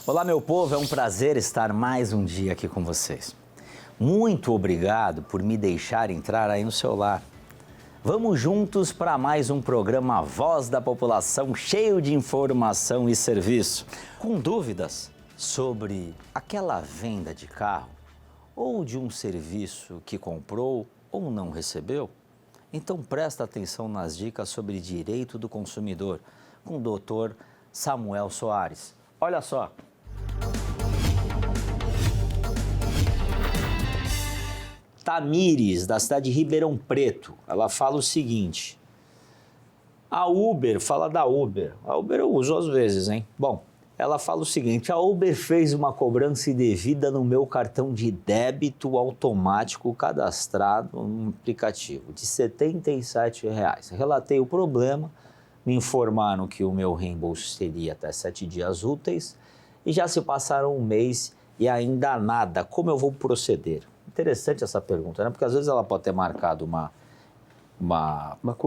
Olá, meu povo, é um prazer estar mais um dia aqui com vocês. Muito obrigado por me deixar entrar aí no seu lar. Vamos juntos para mais um programa Voz da População, cheio de informação e serviço. Com dúvidas sobre aquela venda de carro ou de um serviço que comprou ou não recebeu? Então presta atenção nas dicas sobre direito do consumidor com o Dr. Samuel Soares. Olha só. Tamires, da cidade de Ribeirão Preto, ela fala o seguinte: a Uber, fala da Uber, a Uber eu uso às vezes, hein? Bom, ela fala o seguinte: a Uber fez uma cobrança indevida no meu cartão de débito automático cadastrado no aplicativo de R$ 77. Relatei o problema, me informaram que o meu reembolso seria até 7 dias úteis e já se passaram um mês e ainda nada. Como eu vou proceder? Interessante essa pergunta, né? Porque às vezes ela pode ter marcado uma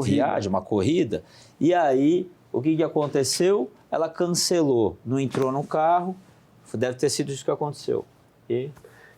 viagem, uma corrida, e aí o que aconteceu? Ela cancelou, não entrou no carro, deve ter sido isso que aconteceu.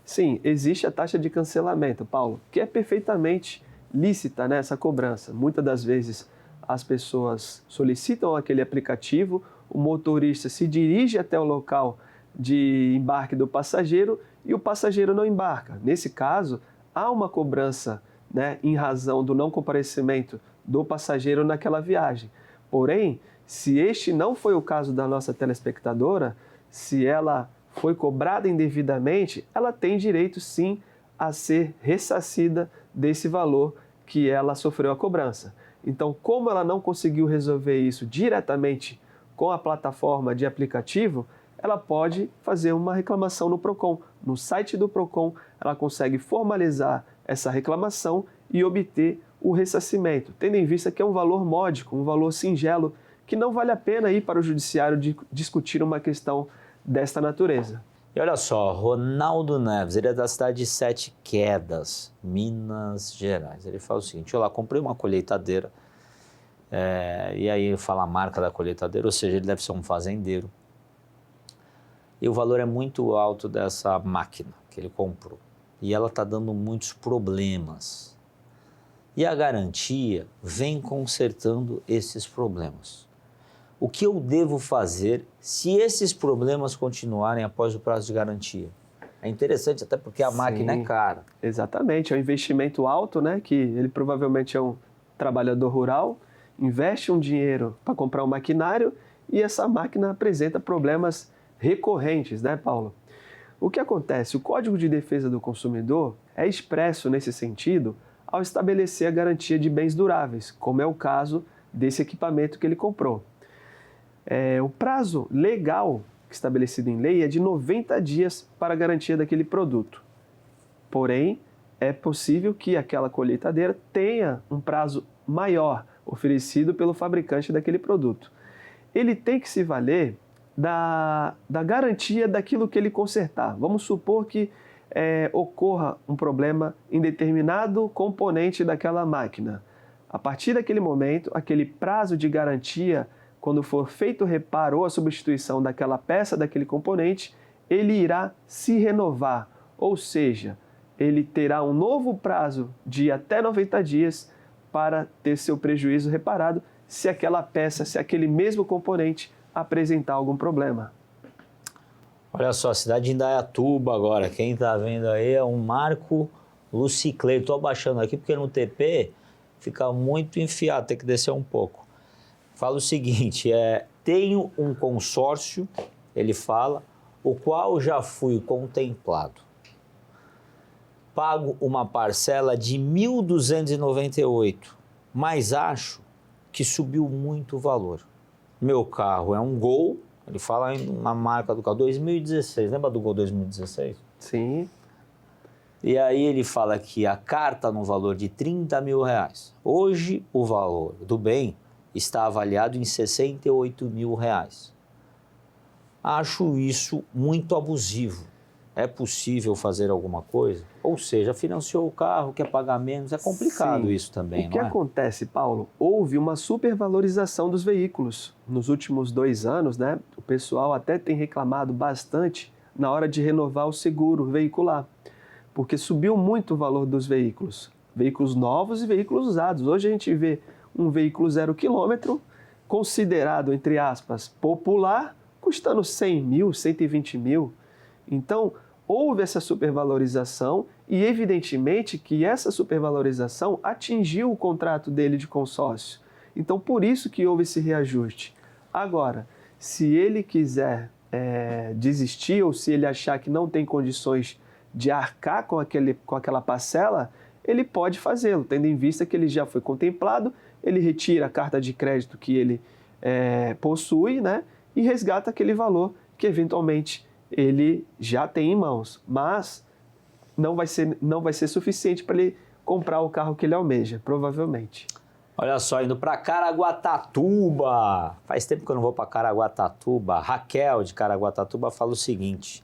Sim, existe a taxa de cancelamento, Paulo, que é perfeitamente lícita, né, essa cobrança. Muitas das vezes as pessoas solicitam aquele aplicativo, o motorista se dirige até o local de embarque do passageiro e o passageiro não embarca. Nesse caso, há uma cobrança, né, em razão do não comparecimento do passageiro naquela viagem. Porém, se este não foi o caso da nossa telespectadora, se ela foi cobrada indevidamente, ela tem direito sim a ser ressarcida desse valor que ela sofreu a cobrança. Então, como ela não conseguiu resolver isso diretamente com a plataforma de aplicativo, ela pode fazer uma reclamação no PROCON. No site do PROCON, ela consegue formalizar essa reclamação e obter o ressarcimento, tendo em vista que é um valor módico, um valor singelo, que não vale a pena ir para o judiciário discutir uma questão desta natureza. E olha só, Ronaldo Neves, ele é da cidade de Sete Quedas, Minas Gerais. Ele fala o seguinte: olha lá, comprei uma colheitadeira, e aí ele fala a marca da colheitadeira, ou seja, ele deve ser um fazendeiro. E o valor é muito alto dessa máquina que ele comprou. E ela está dando muitos problemas. E a garantia vem consertando esses problemas. O que eu devo fazer se esses problemas continuarem após o prazo de garantia? É interessante, até porque a máquina é cara. Exatamente, é um investimento alto, né? Que ele provavelmente é um trabalhador rural, investe um dinheiro para comprar um maquinário e essa máquina apresenta problemas recorrentes, né, Paulo? O que acontece? O Código de Defesa do Consumidor é expresso nesse sentido ao estabelecer a garantia de bens duráveis, como é o caso desse equipamento que ele comprou. O prazo legal estabelecido em lei é de 90 dias para a garantia daquele produto. Porém, é possível que aquela colheitadeira tenha um prazo maior oferecido pelo fabricante daquele produto. Ele tem que se valer da garantia daquilo que ele consertar. Vamos supor que ocorra um problema em determinado componente daquela máquina. A partir daquele momento, aquele prazo de garantia, quando for feito o reparo ou a substituição daquela peça, daquele componente, ele irá se renovar, ou seja, ele terá um novo prazo de até 90 dias para ter seu prejuízo reparado se aquela peça, se aquele mesmo componente apresentar algum problema. Olha só, a cidade de Indaiatuba agora, quem está vendo aí é um Marco Lucicleiro. Estou abaixando aqui porque no TP fica muito enfiado, tem que descer um pouco. Fala o seguinte, tenho um consórcio, ele fala, o qual já fui contemplado. Pago uma parcela de R$ 1.298, mas acho que subiu muito o valor. Meu carro é um Gol, ele fala em uma marca do carro, 2016, lembra do Gol 2016? Sim. E aí ele fala que a carta no valor de R$ 30 mil. Hoje o valor do bem está avaliado em R$ 68 mil. Acho isso muito abusivo. É possível fazer alguma coisa? Ou seja, financiou o carro, quer pagar menos, é complicado. Sim. Isso também, não é? O que acontece, Paulo? Houve uma supervalorização dos veículos. Nos últimos 2 anos, né, o pessoal até tem reclamado bastante na hora de renovar o seguro veicular, porque subiu muito o valor dos veículos. Veículos novos e veículos usados. Hoje a gente vê um veículo 0 km, considerado, entre aspas, popular, custando 100 mil, 120 mil. Então, houve essa supervalorização e, evidentemente, que essa supervalorização atingiu o contrato dele de consórcio. Então, por isso que houve esse reajuste. Agora, se ele quiser desistir ou se ele achar que não tem condições de arcar com aquela parcela, ele pode fazê-lo, tendo em vista que ele já foi contemplado, ele retira a carta de crédito que ele possui, né, e resgata aquele valor que, eventualmente, ele já tem em mãos, mas não vai ser suficiente para ele comprar o carro que ele almeja, provavelmente. Olha só, indo para Caraguatatuba. Faz tempo que eu não vou para Caraguatatuba. Raquel, de Caraguatatuba, fala o seguinte: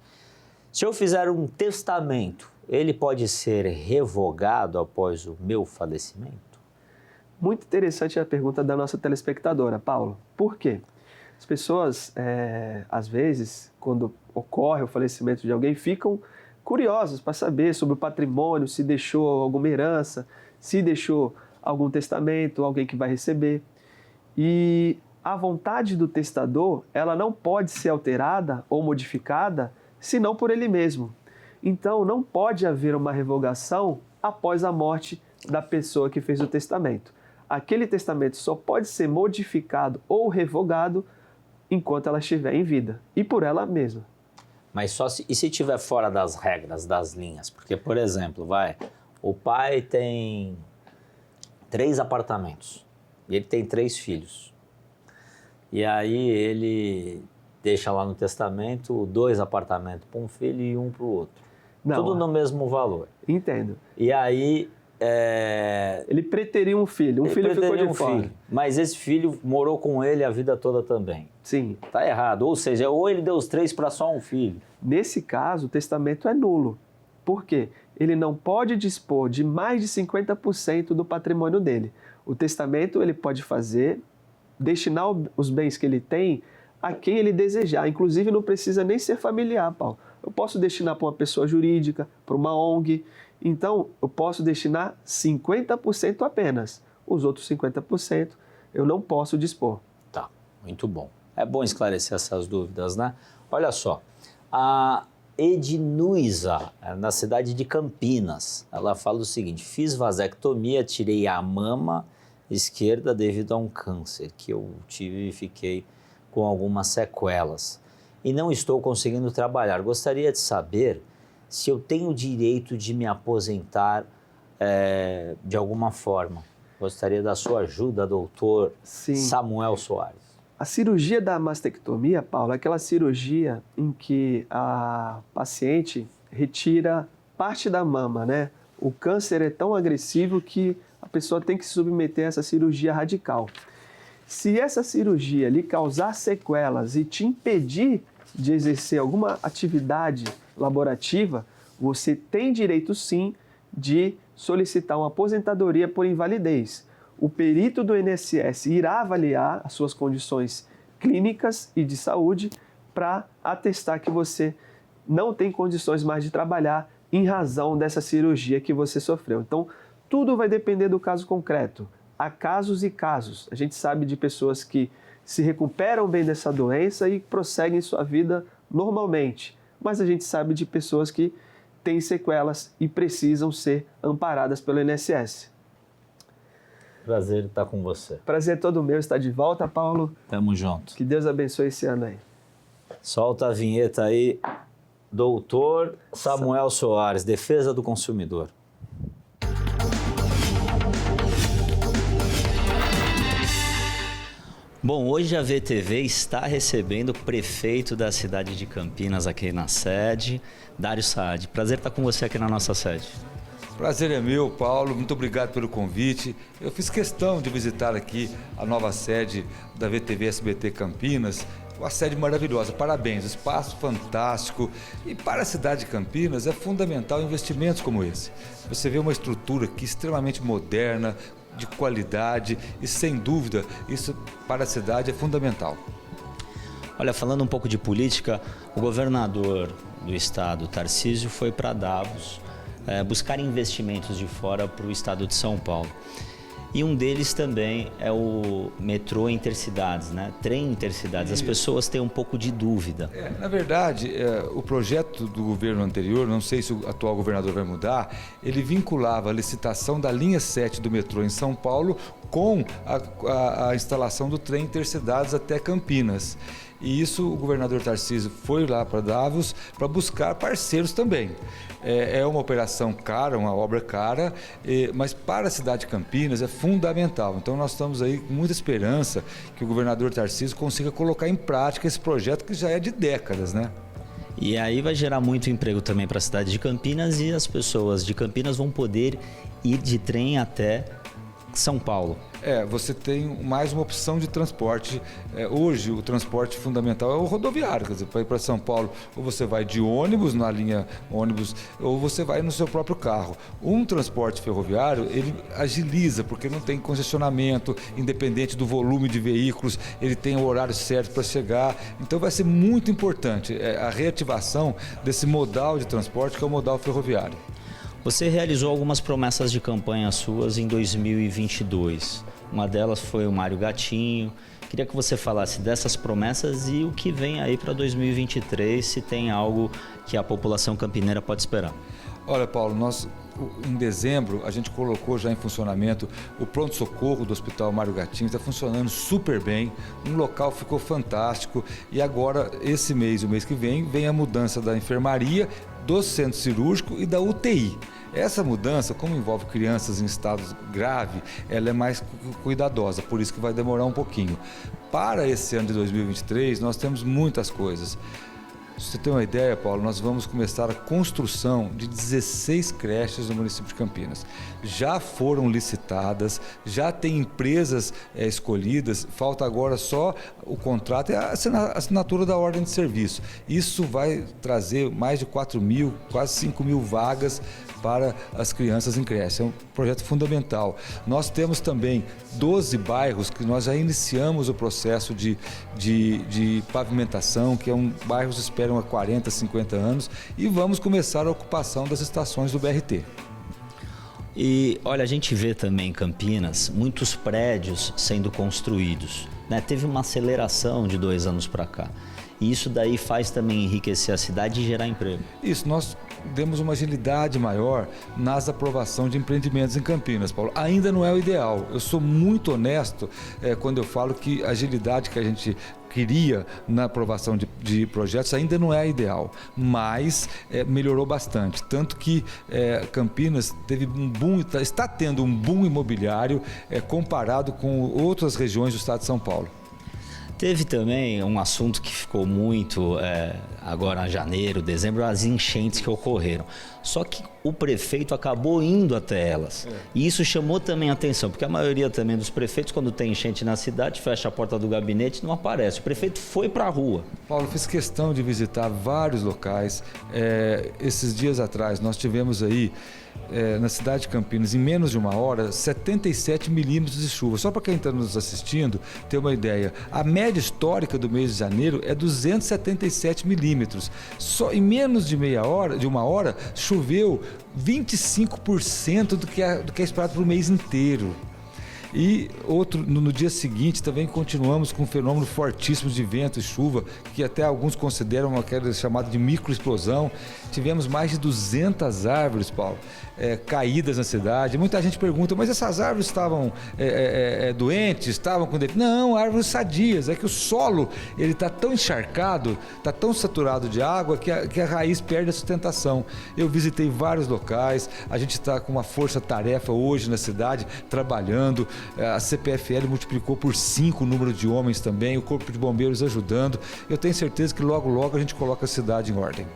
se eu fizer um testamento, ele pode ser revogado após o meu falecimento? Muito interessante a pergunta da nossa telespectadora, Paulo. Por quê? As pessoas, às vezes, quando ocorre o falecimento de alguém, ficam curiosas para saber sobre o patrimônio, se deixou alguma herança, se deixou algum testamento, alguém que vai receber. E a vontade do testador, ela não pode ser alterada ou modificada, senão por ele mesmo. Então, não pode haver uma revogação após a morte da pessoa que fez o testamento. Aquele testamento só pode ser modificado ou revogado enquanto ela estiver em vida, e por ela mesma. Mas só se estiver fora das regras, das linhas? Porque, por exemplo, o pai tem 3 apartamentos e ele tem 3 filhos. E aí ele deixa lá no testamento 2 apartamentos para um filho e 1 para o outro. Não, tudo no mesmo valor. Entendo. E aí... Ele preteria um filho ficou de fora. Filho, mas esse filho morou com ele a vida toda também. Sim. Tá errado, ou seja, ou ele deu os 3 para só um filho. Nesse caso, o testamento é nulo. Por quê? Ele não pode dispor de mais de 50% do patrimônio dele. O testamento ele pode fazer, destinar os bens que ele tem a quem ele desejar. Inclusive, não precisa nem ser familiar, Paulo. Eu posso destinar para uma pessoa jurídica, para uma ONG. Então, eu posso destinar 50% apenas. Os outros 50% eu não posso dispor. Tá, muito bom. É bom esclarecer essas dúvidas, né? Olha só, a Ednuisa, na cidade de Campinas, ela fala o seguinte: fiz vasectomia, tirei a mama esquerda devido a um câncer que eu tive e fiquei com algumas sequelas. E não estou conseguindo trabalhar. Gostaria de saber se eu tenho o direito de me aposentar de alguma forma. Gostaria da sua ajuda, doutor Samuel Soares. A cirurgia da mastectomia, Paulo, é aquela cirurgia em que a paciente retira parte da mama, né? O câncer é tão agressivo que a pessoa tem que se submeter a essa cirurgia radical. Se essa cirurgia lhe causar sequelas e te impedir de exercer alguma atividade laborativa, você tem direito sim de solicitar uma aposentadoria por invalidez. O perito do INSS irá avaliar as suas condições clínicas e de saúde para atestar que você não tem condições mais de trabalhar em razão dessa cirurgia que você sofreu. Então, tudo vai depender do caso concreto. Há casos e casos. A gente sabe de pessoas que se recuperam bem dessa doença e prosseguem sua vida normalmente. Mas a gente sabe de pessoas que têm sequelas e precisam ser amparadas pelo INSS. Prazer estar com você. Prazer todo meu estar de volta, Paulo. Tamo junto. Que Deus abençoe esse ano aí. Solta a vinheta aí, doutor Samuel Soares, Defesa do Consumidor. Bom, hoje a VTV está recebendo o prefeito da cidade de Campinas aqui na sede, Dário Saad. Prazer estar com você aqui na nossa sede. Prazer é meu, Paulo. Muito obrigado pelo convite. Eu fiz questão de visitar aqui a nova sede da VTV SBT Campinas. uma sede maravilhosa. Parabéns, espaço fantástico. E para a cidade de Campinas é fundamental investimentos como esse. Você vê uma estrutura aqui extremamente moderna, de qualidade e, sem dúvida, isso para a cidade é fundamental. Olha, falando um pouco de política, o governador do estado, Tarcísio, foi para Davos buscar investimentos de fora para o estado de São Paulo. E um deles também é o metrô intercidades, né? Trem intercidades. As pessoas têm um pouco de dúvida. Na verdade, o projeto do governo anterior, não sei se o atual governador vai mudar, ele vinculava a licitação da linha 7 do metrô em São Paulo com a instalação do trem intercidades até Campinas. E isso o governador Tarcísio foi lá para Davos para buscar parceiros também. É uma operação cara, uma obra cara, mas para a cidade de Campinas é fundamental. Então nós estamos aí com muita esperança que o governador Tarcísio consiga colocar em prática esse projeto que já é de décadas, né? E aí vai gerar muito emprego também para a cidade de Campinas e as pessoas de Campinas vão poder ir de trem até São Paulo. Você tem mais uma opção de transporte. Hoje o transporte fundamental é o rodoviário, quer dizer, para ir para São Paulo, ou você vai de ônibus, na linha ônibus, ou você vai no seu próprio carro. Um transporte ferroviário, ele agiliza, porque não tem congestionamento, independente do volume de veículos, ele tem o horário certo para chegar. Então vai ser muito importante a reativação desse modal de transporte, que é o modal ferroviário. Você realizou algumas promessas de campanha suas em 2022. Uma delas foi o Mário Gatinho. Queria que você falasse dessas promessas e o que vem aí para 2023, se tem algo que a população campineira pode esperar. Olha, Paulo, em dezembro a gente colocou já em funcionamento o pronto-socorro do Hospital Mário Gatinho, está funcionando super bem, um local ficou fantástico e agora esse mês, o mês que vem a mudança da enfermaria, do centro cirúrgico e da UTI. Essa mudança, como envolve crianças em estado grave, ela é mais cuidadosa, por isso que vai demorar um pouquinho. Para esse ano de 2023, nós temos muitas coisas. Se você tem uma ideia, Paulo, nós vamos começar a construção de 16 creches no município de Campinas. Já foram licitadas, já tem empresas escolhidas, falta agora só o contrato e a assinatura da ordem de serviço. Isso vai trazer mais de 4.000, quase 5.000 vagas para as crianças em creche. É um projeto fundamental. Nós temos também 12 bairros que nós já iniciamos o processo de pavimentação, que bairros esperam há 40, 50 anos, e vamos começar a ocupação das estações do BRT. E olha, a gente vê também em Campinas muitos prédios sendo construídos, né? Teve uma aceleração de 2 anos para cá. E isso daí faz também enriquecer a cidade e gerar emprego. Isso, nós demos uma agilidade maior nas aprovações de empreendimentos em Campinas, Paulo. Ainda não é o ideal. Eu sou muito honesto quando eu falo que a agilidade que a gente queria na aprovação de projetos ainda não é a ideal, mas melhorou bastante. Tanto que Campinas teve um boom, está tendo um boom imobiliário comparado com outras regiões do estado de São Paulo. Teve também um assunto que ficou muito agora em janeiro, dezembro, as enchentes que ocorreram. Só que o prefeito acabou indo até elas. E isso chamou também a atenção, porque a maioria também dos prefeitos, quando tem enchente na cidade, fecha a porta do gabinete e não aparece. O prefeito foi para a rua. Paulo, fiz questão de visitar vários locais. Esses dias atrás nós tivemos aí na cidade de Campinas, em menos de uma hora, 77 milímetros de chuva. Só para quem está nos assistindo ter uma ideia, a média histórica do mês de janeiro é 277 milímetros. Só em menos de uma hora, choveu 25% do que é esperado para o mês inteiro. E no dia seguinte também continuamos com um fenômeno fortíssimo de vento e chuva, que até alguns consideram aquela chamada de microexplosão. Tivemos mais de 200 árvores, Paulo, caídas na cidade. Muita gente pergunta, mas essas árvores estavam doentes, estavam com defeito? Não, árvores sadias. É que o solo ele está tão encharcado, está tão saturado de água que a raiz perde a sustentação. Eu visitei vários locais, a gente está com uma força-tarefa hoje na cidade, trabalhando. A CPFL multiplicou por 5 o número de homens também, o Corpo de Bombeiros ajudando. Eu tenho certeza que logo, logo a gente coloca a cidade em ordem.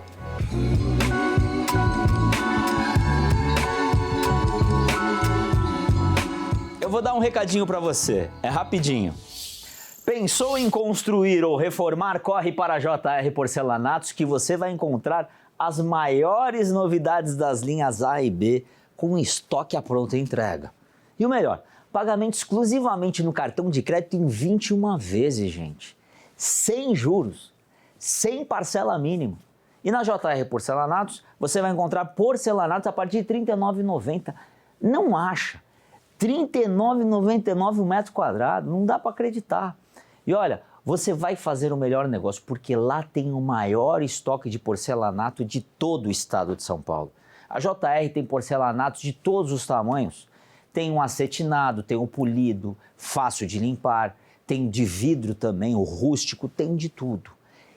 Eu vou dar um recadinho para você, é rapidinho. Pensou em construir ou reformar? Corre para a JR Porcelanatos que você vai encontrar as maiores novidades das linhas A e B com estoque à pronta entrega. E o melhor, pagamento exclusivamente no cartão de crédito em 21 vezes, gente. Sem juros, sem parcela mínima. E na JR Porcelanatos você vai encontrar porcelanatos a partir de R$ 39,90. Não acha? R$ 39,99 o metro quadrado, não dá para acreditar. E olha, você vai fazer o melhor negócio, porque lá tem o maior estoque de porcelanato de todo o estado de São Paulo. A JR tem porcelanatos de todos os tamanhos. Tem um acetinado, tem um polido, fácil de limpar, tem de vidro também, o rústico, tem de tudo.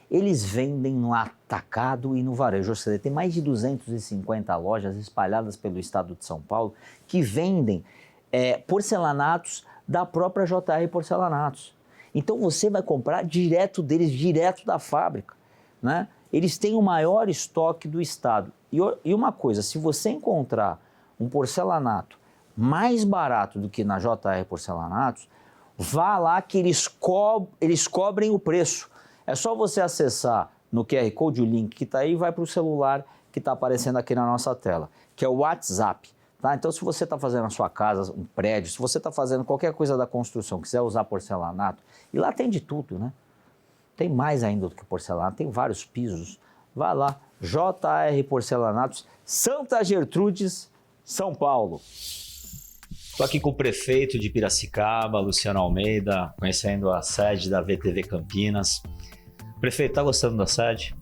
Eles vendem no atacado e no varejo. Ou seja, tem mais de 250 lojas espalhadas pelo estado de São Paulo que vendem porcelanatos da própria JR Porcelanatos. Então você vai comprar direto deles, direto da fábrica, né? Eles têm o maior estoque do estado. E uma coisa, se você encontrar um porcelanato mais barato do que na JR Porcelanatos, vá lá que eles cobrem o preço. É só você acessar no QR Code o link que está aí e vai para o celular que está aparecendo aqui na nossa tela, que é o WhatsApp. Tá? Então, se você está fazendo a sua casa, um prédio, se você está fazendo qualquer coisa da construção, quiser usar porcelanato, e lá tem de tudo, né? Tem mais ainda do que porcelanato, tem vários pisos. Vá lá, JR Porcelanatos, Santa Gertrudes, São Paulo. Estou aqui com o prefeito de Piracicaba, Luciano Almeida, conhecendo a sede da VTV Campinas. Prefeito, está gostando da sede?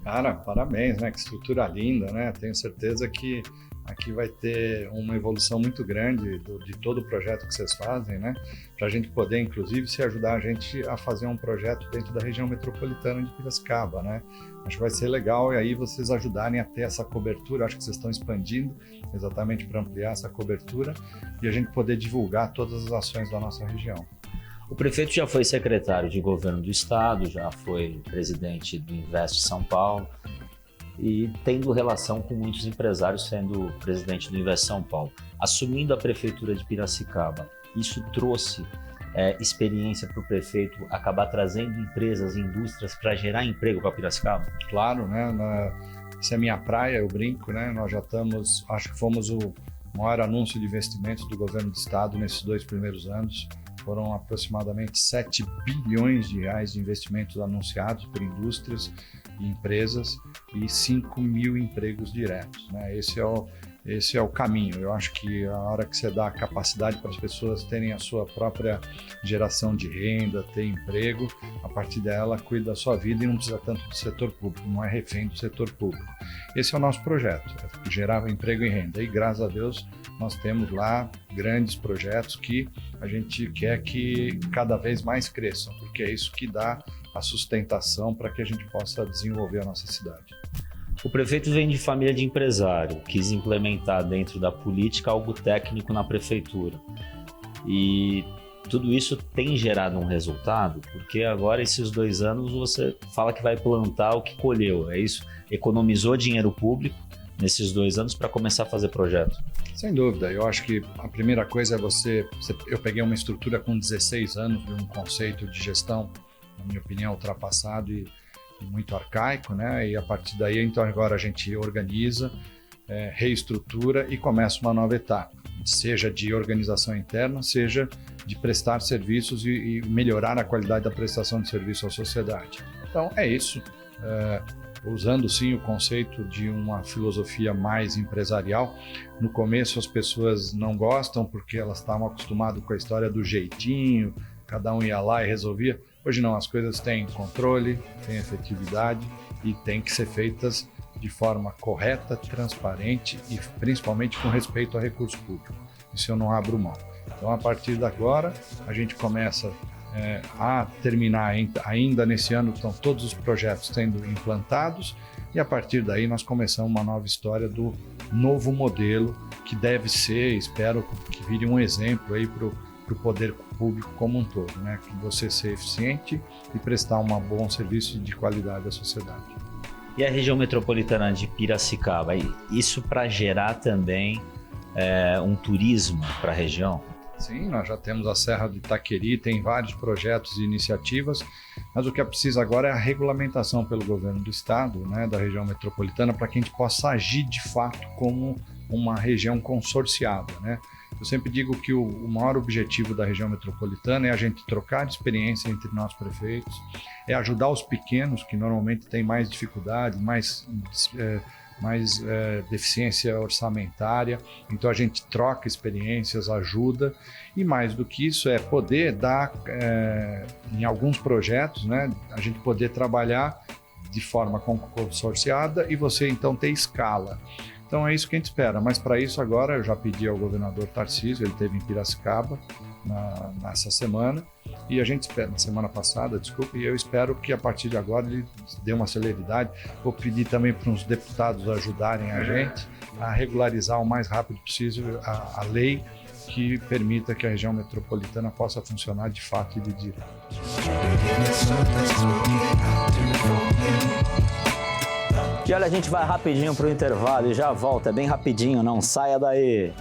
Cara, parabéns, né? Que estrutura linda, né? Tenho certeza que aqui vai ter uma evolução muito grande de todo o projeto que vocês fazem, né? Para a gente poder, inclusive, se ajudar a gente a fazer um projeto dentro da região metropolitana de Piracicaba, né? Acho que vai ser legal e aí vocês ajudarem a ter essa cobertura. Acho que vocês estão expandindo exatamente para ampliar essa cobertura e a gente poder divulgar todas as ações da nossa região. O prefeito já foi secretário de governo do estado, já foi presidente do Invest São Paulo e tendo relação com muitos empresários, sendo presidente do Invest São Paulo. Assumindo a prefeitura de Piracicaba, isso trouxe experiência para o prefeito acabar trazendo empresas, indústrias para gerar emprego para Piracicaba? Claro, né? Isso é minha praia, eu brinco, né? Nós já estamos, acho que fomos o maior anúncio de investimentos do governo do estado nesses 2 primeiros anos. Foram aproximadamente 7 bilhões de reais de investimentos anunciados por indústrias e empresas e 5 mil empregos diretos, né? Esse é o caminho. Eu acho que a hora que você dá capacidade para as pessoas terem a sua própria geração de renda, ter emprego, a partir dela cuida da sua vida e não precisa tanto do setor público, não é refém do setor público. Esse é o nosso projeto, é gerar emprego e renda. E graças a Deus nós temos lá grandes projetos que a gente quer que cada vez mais cresçam, porque é isso que dá a sustentação para que a gente possa desenvolver a nossa cidade. O prefeito vem de família de empresário, quis implementar dentro da política algo técnico na prefeitura. E tudo isso tem gerado um resultado, porque agora esses 2 anos você fala que vai plantar o que colheu, é isso? Economizou dinheiro público nesses 2 anos para começar a fazer projeto. Sem dúvida, eu acho que a primeira coisa é eu peguei uma estrutura com 16 anos de um conceito de gestão, na minha opinião, ultrapassado e muito arcaico, né? E a partir daí, então agora a gente organiza, reestrutura e começa uma nova etapa, seja de organização interna, seja de prestar serviços e melhorar a qualidade da prestação de serviço à sociedade. Então é isso, usando sim o conceito de uma filosofia mais empresarial. No começo as pessoas não gostam porque elas estavam acostumadas com a história do jeitinho, cada um ia lá e resolvia. Hoje não, as coisas têm controle, têm efetividade e têm que ser feitas de forma correta, transparente e principalmente com respeito a recurso público. Isso eu não abro mão. Então, a partir de agora, a gente começa a terminar ainda nesse ano, estão todos os projetos sendo implantados e a partir daí nós começamos uma nova história do novo modelo que deve ser, espero que vire um exemplo aí para o poder público como um todo, né? Que você ser eficiente e prestar um bom serviço de qualidade à sociedade. E a região metropolitana de Piracicaba, isso para gerar também um turismo para a região? Sim, nós já temos a Serra do Itaqueri, tem vários projetos e iniciativas, mas o que é preciso agora é a regulamentação pelo governo do estado, né, da região metropolitana, para que a gente possa agir de fato como uma região consorciada, né? Eu sempre digo que o maior objetivo da região metropolitana é a gente trocar experiência entre nós prefeitos, é ajudar os pequenos que normalmente têm mais dificuldade, mais deficiência orçamentária, então a gente troca experiências, ajuda, e mais do que isso é poder dar, em alguns projetos, né, a gente poder trabalhar de forma consorciada e você então ter escala. Então é isso que a gente espera, mas para isso agora eu já pedi ao governador Tarcísio, ele esteve em Piracicaba nessa semana, e a gente espera, na semana passada, desculpa, e eu espero que a partir de agora ele dê uma celeridade. Vou pedir também para os deputados ajudarem a gente a regularizar o mais rápido possível a lei que permita que a região metropolitana possa funcionar de fato e de direito. E olha, a gente vai rapidinho para o intervalo e já volta, é bem rapidinho, não saia daí.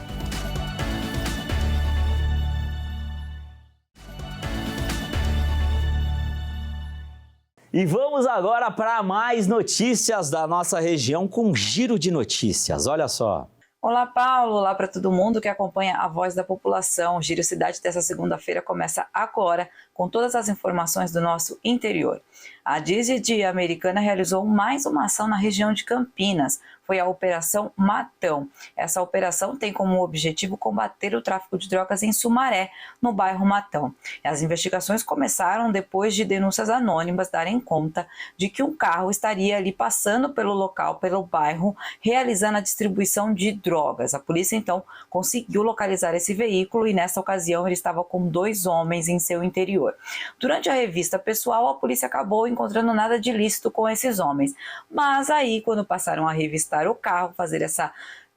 E vamos agora para mais notícias da nossa região com um giro de notícias, olha só. Olá, Paulo. Olá para todo mundo que acompanha a Voz da População. O Giro Cidade dessa segunda-feira começa agora com todas as informações do nosso interior. A DISE de Americana realizou mais uma ação na região de Campinas. Foi a Operação Matão. Essa operação tem como objetivo combater o tráfico de drogas em Sumaré, no bairro Matão. As investigações começaram depois de denúncias anônimas darem conta de que um carro estaria ali passando pelo local, pelo bairro, realizando a distribuição de drogas. A polícia, então, conseguiu localizar esse veículo e, nessa ocasião, ele estava com 2 homens em seu interior. Durante a revista pessoal, a polícia acabou encontrando nada de ilícito com esses homens. Mas aí, quando passaram a revistar o carro, fazer essa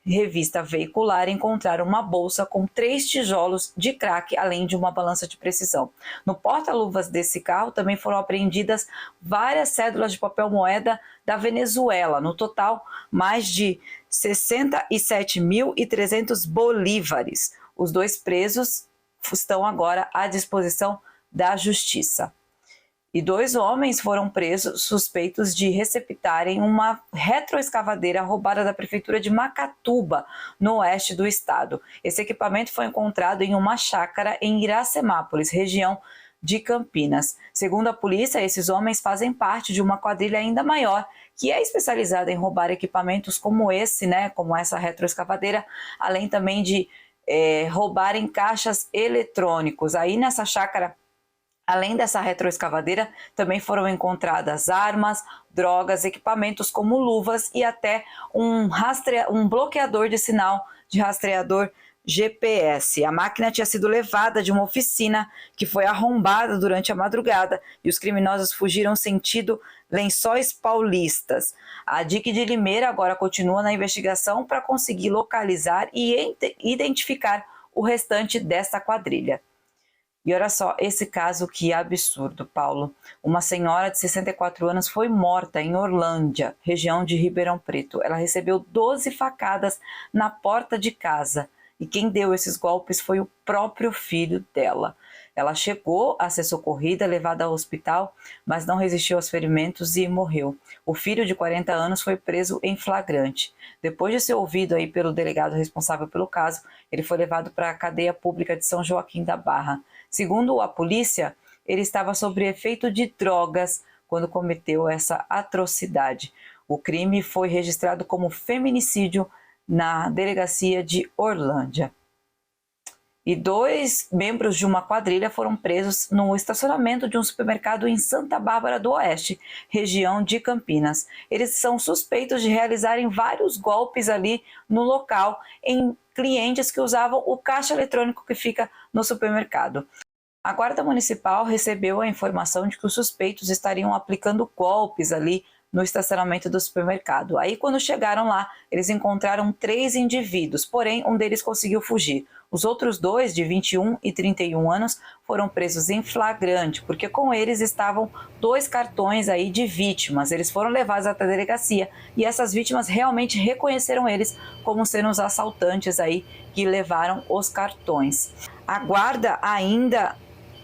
revista veicular, encontraram uma bolsa com 3 tijolos de crack, além de uma balança de precisão. No porta-luvas desse carro também foram apreendidas várias cédulas de papel moeda da Venezuela. No total, mais de 67.300 bolívares. Os 2 presos estão agora à disposição da Justiça. E 2 homens foram presos suspeitos de receptarem uma retroescavadeira roubada da prefeitura de Macatuba, no oeste do estado. Esse equipamento foi encontrado em uma chácara em Iracemápolis, região de Campinas. Segundo a polícia, esses homens fazem parte de uma quadrilha ainda maior, que é especializada em roubar equipamentos como esse, né, como essa retroescavadeira, além também de roubarem caixas eletrônicos. Aí nessa chácara, além dessa retroescavadeira, também foram encontradas armas, drogas, equipamentos como luvas e até um bloqueador de sinal de rastreador GPS. A máquina tinha sido levada de uma oficina que foi arrombada durante a madrugada e os criminosos fugiram sentido Lençóis Paulistas. A DIC de Limeira agora continua na investigação para conseguir localizar e identificar o restante dessa quadrilha. E olha só, esse caso que absurdo, Paulo. Uma senhora de 64 anos foi morta em Orlândia, região de Ribeirão Preto. Ela recebeu 12 facadas na porta de casa. E quem deu esses golpes foi o próprio filho dela. Ela chegou a ser socorrida, levada ao hospital, mas não resistiu aos ferimentos e morreu. O filho de 40 anos foi preso em flagrante. Depois de ser ouvido aí pelo delegado responsável pelo caso, ele foi levado para a cadeia pública de São Joaquim da Barra. Segundo a polícia, ele estava sob efeito de drogas quando cometeu essa atrocidade. O crime foi registrado como feminicídio na delegacia de Orlândia. E 2 membros de uma quadrilha foram presos no estacionamento de um supermercado em Santa Bárbara do Oeste, região de Campinas. Eles são suspeitos de realizarem vários golpes ali no local em clientes que usavam o caixa eletrônico que fica no supermercado. A Guarda Municipal recebeu a informação de que os suspeitos estariam aplicando golpes ali no estacionamento do supermercado. Aí, quando chegaram lá, eles encontraram 3 indivíduos, porém, um deles conseguiu fugir. Os outros 2, de 21 e 31 anos, foram presos em flagrante, porque com eles estavam 2 cartões aí de vítimas. Eles foram levados até a delegacia e essas vítimas realmente reconheceram eles como sendo os assaltantes aí que levaram os cartões. A guarda ainda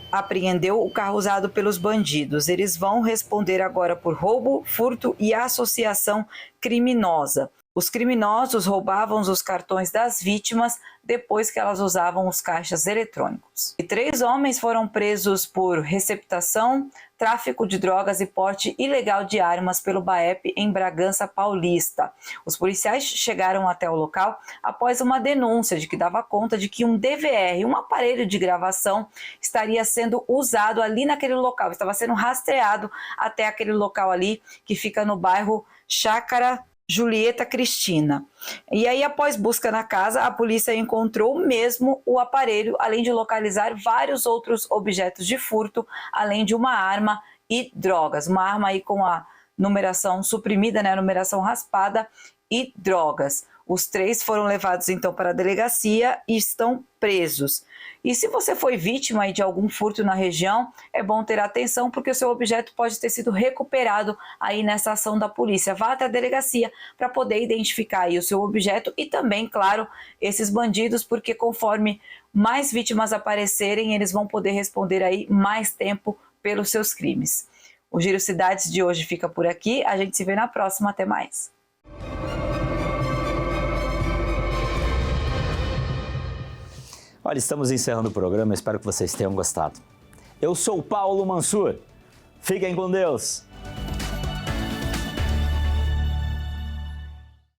apreendeu o carro usado pelos bandidos. Eles vão responder agora por roubo, furto e associação criminosa. Os criminosos roubavam os cartões das vítimas depois que elas usavam os caixas eletrônicos. E 3 homens foram presos por receptação, tráfico de drogas e porte ilegal de armas pelo BAEP em Bragança Paulista. Os policiais chegaram até o local após uma denúncia de que dava conta de que um DVR, um aparelho de gravação, estaria sendo usado ali naquele local, estava sendo rastreado até aquele local ali que fica no bairro Chácara Julieta Cristina. E aí, após busca na casa, a polícia encontrou mesmo o aparelho, além de localizar vários outros objetos de furto, além de uma arma e drogas. Uma arma aí com a numeração suprimida, né, a numeração raspada e drogas. Os 3 foram levados então para a delegacia e estão presos. E se você foi vítima de algum furto na região, é bom ter atenção porque o seu objeto pode ter sido recuperado aí nessa ação da polícia. Vá até a delegacia para poder identificar aí o seu objeto e também, claro, esses bandidos, porque conforme mais vítimas aparecerem, eles vão poder responder aí mais tempo pelos seus crimes. O Giro Cidades de hoje fica por aqui. A gente se vê na próxima. Até mais. Olha, estamos encerrando o programa, espero que vocês tenham gostado. Eu sou o Paulo Mansur. Fiquem com Deus.